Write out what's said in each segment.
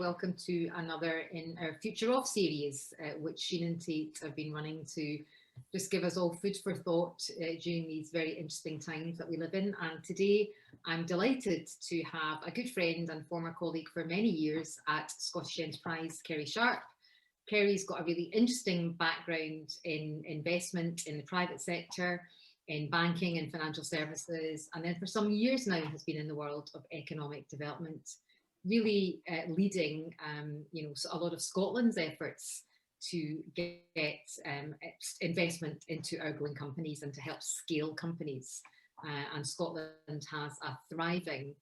welcome to another in our Future Off series, which Sheen and Tate have been running to just give us all food for thought during these very interesting times that we live in. And today I'm delighted to have a good friend and former colleague for many years at Scottish Enterprise, Kerry Sharp. Kerry's got a really interesting background in investment in the private sector, in banking and financial services, and then for some years now has been in the world of economic development, really leading a lot of Scotland's efforts to get investment into our growing companies and to help scale companies. And Scotland has a thriving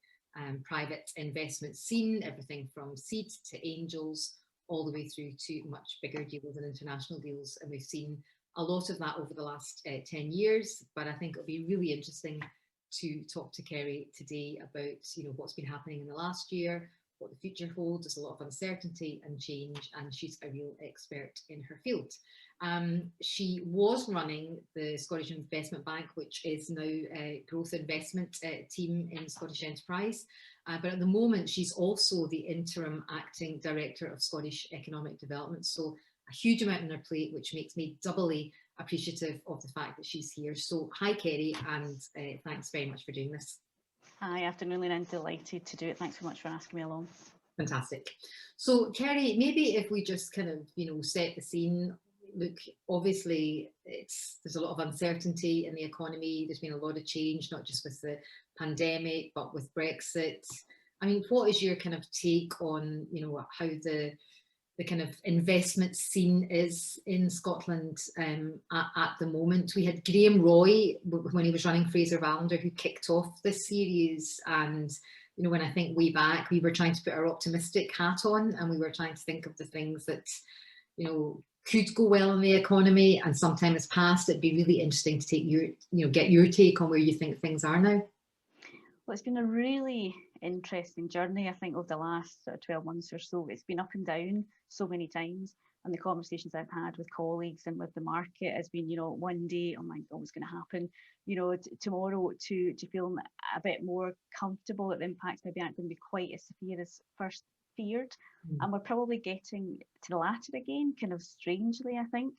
private investment scene, everything from seed to angels, all the way through to much bigger deals and international deals. And we've seen a lot of that over the last 10 years, but I think it'll be really interesting to talk to Kerry today about what's been happening in the last year, what the future holds. There's a lot of uncertainty and change, and she's a real expert in her field. She was running the Scottish Investment Bank, which is now a growth investment team in Scottish Enterprise. But at the moment, she's also the interim acting director of Scottish Economic Development. So a huge amount on her plate, which makes me doubly appreciative of the fact that she's here. So hi, Kerry, and thanks very much for doing this. Hi, afternoon, and I'm delighted to do it. Thanks so much for asking me along. Fantastic. So Kerry, maybe if we just kind of, set the scene. Look, obviously there's a lot of uncertainty in the economy. There's been a lot of change, not just with the pandemic, but with Brexit. I mean, what is your kind of take on, how the kind of investment scene is in Scotland at the moment? We had Graham Roy, when he was running Fraser Vallender, who kicked off this series. And, when I think way back, we were trying to put our optimistic hat on, and we were trying to think of the things that, could go well in the economy, and some time has passed. It'd be really interesting to take get your take on where you think things are now. Well, it's been a really interesting journey, I think, over the last 12 months or so. It's been up and down so many times, and the conversations I've had with colleagues and with the market has been, one day, oh my God, what's going to happen? Tomorrow to feel a bit more comfortable that the impacts maybe aren't going to be quite as severe as first feared. And we're probably getting to the latter again, kind of strangely, I think.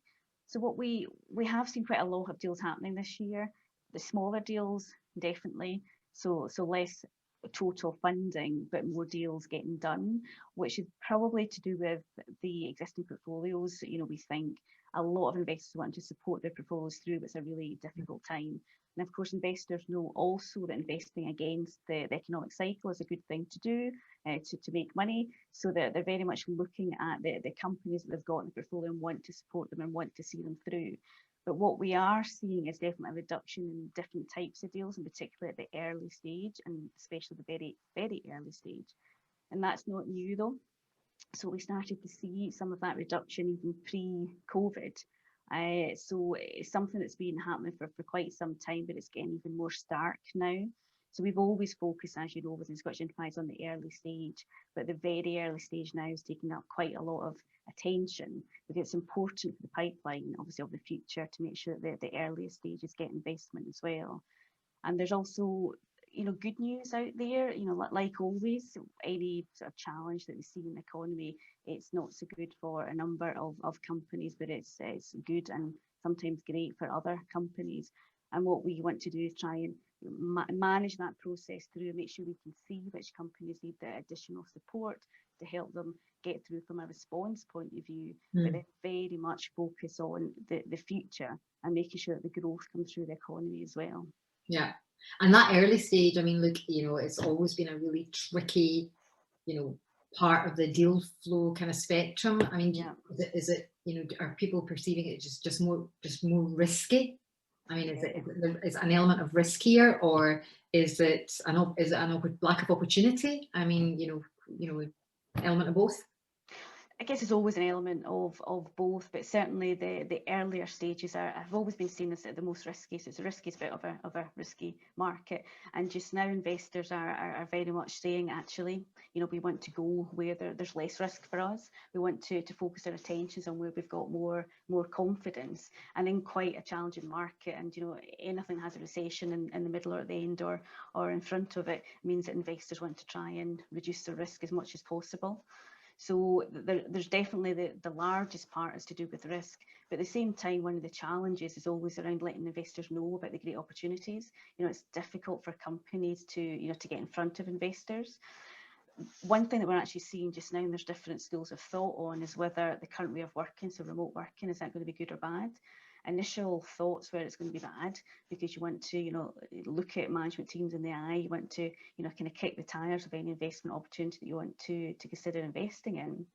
So what we have seen quite a lot of deals happening this year. The smaller deals, definitely. So less total funding, but more deals getting done, which is probably to do with the existing portfolios. We think a lot of investors want to support their portfolios through what's a really difficult time. And of course, investors know also that investing against the economic cycle is a good thing to do to make money. So that they're very much looking at the companies that they've got in the portfolio and want to support them and want to see them through. But what we are seeing is definitely a reduction in different types of deals, in particular at the early stage, and especially the very, very early stage. And that's not new though. So we started to see some of that reduction even pre-COVID. So it's something that's been happening for quite some time, but it's getting even more stark now. So we've always focused, as you know, within Scottish Enterprise on the early stage, but the very early stage now is taking up quite a lot of attention, because it's important for the pipeline, obviously, of the future, to make sure that the earliest stages get investment as well. And there's also, good news out there. Like always, any sort of challenge that we see in the economy, it's not so good for a number of companies, but it's good and sometimes great for other companies. And what we want to do is try and manage that process through and make sure we can see which companies need the additional support to help them get through from a response point of view, but then very much focus on the future and making sure that the growth comes through the economy as well. Yeah. And that early stage, I mean, look, it's always been a really tricky, part of the deal flow kind of spectrum. I mean, is it, are people perceiving it just more risky? I mean, is it an element of risk here, or is it an lack of opportunity? I mean, element of both. I guess it's always an element of both, but certainly the earlier stages have always been seen as the most risky. So it's the riskiest bit of a risky market. And just now investors are very much saying, actually, we want to go where there's less risk for us. We want to focus our attentions on where we've got more confidence. And in quite a challenging market, and anything has a recession in the middle or at the end or in front of it, means that investors want to try and reduce the risk as much as possible. So there's definitely the largest part is to do with risk. But at the same time, one of the challenges is always around letting investors know about the great opportunities. It's difficult for companies to to get in front of investors. One thing that we're actually seeing just now, and there's different schools of thought on, is whether the current way of working, so remote working, is that going to be good or bad? Initial thoughts where it's going to be bad, because you want to look at management teams in the eye, you want to kind of kick the tires of any investment opportunity that you want to consider investing in.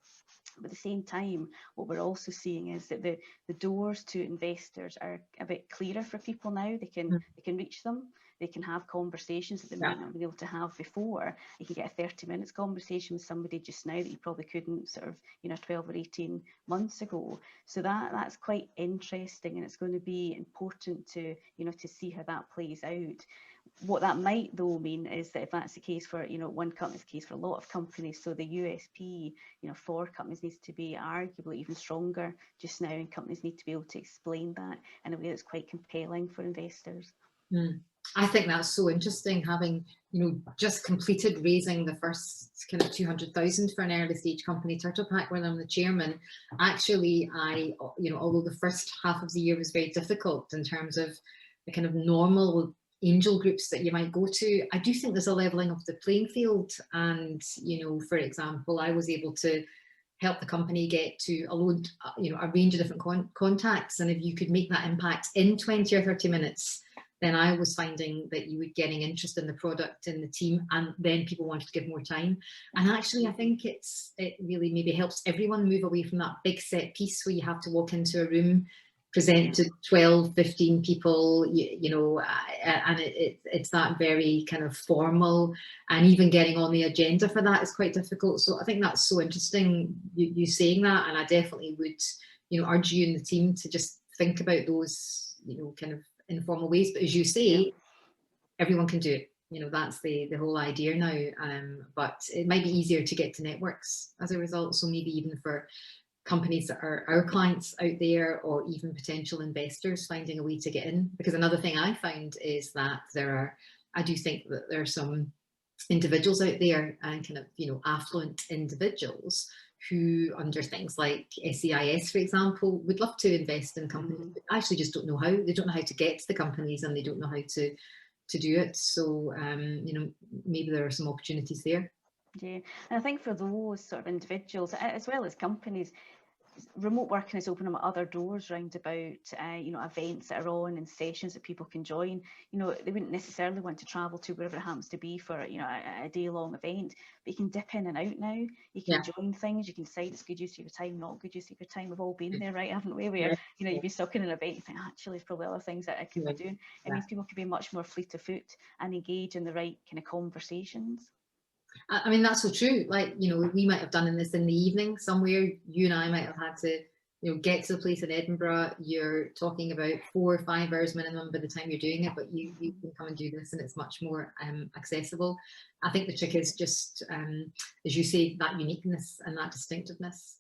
But at the same time, what we're also seeing is that the doors to investors are a bit clearer for people now. They can reach them. They can have conversations that they might not be able to have before. You can get a 30 minutes conversation with somebody just now that you probably couldn't 12 or 18 months ago. So that's quite interesting, and it's going to be important to see how that plays out. What that might though mean is that if that's the case for one company, it's the case for a lot of companies. So the USP for companies needs to be arguably even stronger just now, and companies need to be able to explain that in a way that's quite compelling for investors. I think that's so interesting, having just completed raising the first kind of 200,000 for an early stage company, Turtle Pack, where I'm the chairman. Actually, although the first half of the year was very difficult in terms of the kind of normal angel groups that you might go to, I do think there's a leveling of the playing field. And for example, I was able to help the company get to a range of different contacts, and if you could make that impact in 20 or 30 minutes, then I was finding that you were getting interest in the product, in the team, and then people wanted to give more time. And actually, I think it really maybe helps everyone move away from that big set piece where you have to walk into a room, present to 12, 15 people, and it's that very kind of formal, and even getting on the agenda for that is quite difficult. So I think that's so interesting, you saying that, and I definitely would, urge you and the team to just think about those, kind of informal ways. But as you say, everyone can do it. That's the whole idea now. But it might be easier to get to networks as a result. So maybe even for companies that are our clients out there, or even potential investors, finding a way to get in. Because another thing I found is that I do think that there are some individuals out there, and kind of, affluent individuals who, under things like SEIS, for example, would love to invest in companies, but actually just don't know how. They don't know how to get to the companies, and they don't know how to do it. So, maybe there are some opportunities there. Yeah, and I think for those sort of individuals, as well as companies, remote working has opened up other doors round about, events that are on and sessions that people can join. They wouldn't necessarily want to travel to wherever it happens to be for, a day-long event, but you can dip in and out now. You can join things, you can decide it's good use of your time, not good use of your time. We've all been there, right, haven't we? Where, you've been stuck in an event, you think, actually, there's probably other things that I could be doing. It means people can be much more fleet of foot and engage in the right kind of conversations. I mean, that's so true. Like, we might have done this in the evening somewhere. You and I might have had to, get to the place in Edinburgh. You're talking about 4 or 5 hours minimum by the time you're doing it, but you can come and do this, and it's much more accessible. I think the trick is just, as you say, that uniqueness and that distinctiveness.